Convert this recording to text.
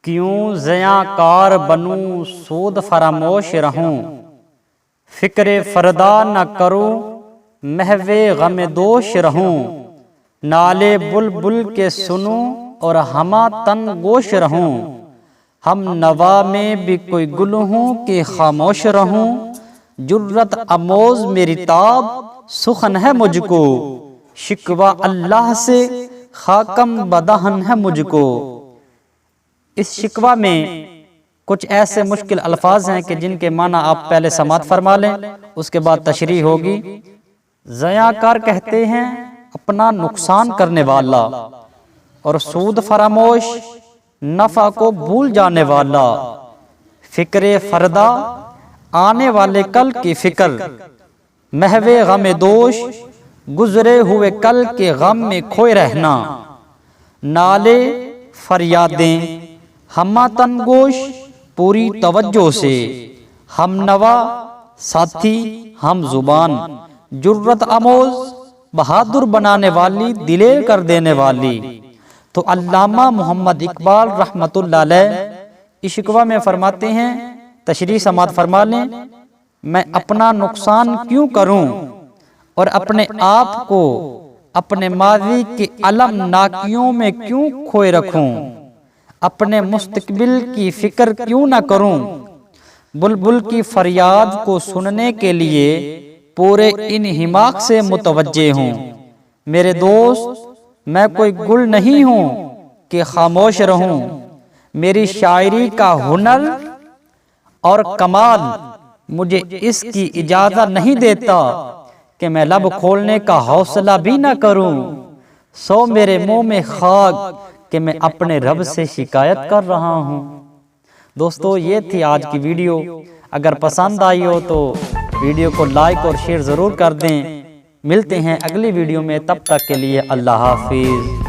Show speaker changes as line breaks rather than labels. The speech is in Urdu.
کیوں زیاں کار بنوں سود فراموش رہوں، فکر فردا نہ کروں محو غم دوش رہوں، نالے بلبل کے سنوں اور ہمہ تن گوش رہوں، ہم نوا میں بھی کوئی گل ہوں کہ خاموش رہوں، جرت آموز میری تاب سخن ہے مجھ کو، شکوہ اللہ سے خاکم بدہن ہے مجھ کو۔ اس شکوہ میں کچھ ایسے مشکل الفاظ ہیں کہ جن کے معنی آپ پہلے سماعت فرما لیں، اس کے بعد تشریح ہوگی۔ زیاں کار کہتے ہیں اپنا نقصان کرنے والا، اور سود فراموش نفع کو بھول جانے والا، فکر فردا آنے والے کل کی فکر، محو غم دوش گزرے ہوئے کل کے غم میں کھوئے رہنا، نالے فریادیں ہمہ تن گوش پوری توجہ سے، ہم نوا ساتھی ہم زبان، جرت آموز بہادر بنانے والی، دلیر کر دینے والی۔ تو علامہ محمد اقبال رحمۃ اللہ علیہ اس شکوہ میں فرماتے ہیں، تشریح سماعت فرما لیں، میں اپنا نقصان کیوں کروں اور اپنے آپ کو اپنے ماضی کے علم ناکیوں میں کیوں کھوئے رکھوں، اپنے مستقبل کی فکر کیوں نہ کروں، بلبل کی فریاد کو سننے کے لیے پورے انہماک سے متوجہ ہوں۔ میرے دوست، میں کوئی گل نہیں ہوں کہ خاموش رہوں، میری شاعری کا ہنر اور کمال مجھے اس کی اجازت نہیں دیتا کہ میں لب کھولنے کا حوصلہ بھی نہ کروں، سو میرے منہ میں خاک کہ میں اپنے رب سے شکایت کر رہا ہوں۔ دوستو، یہ تھی آج کی ویڈیو۔ اگر پسند آئی ہو تو ویڈیو کو لائک اور شیئر ضرور کر دیں۔ ملتے ہیں اگلی ویڈیو میں، تب تک کے لیے اللہ حافظ۔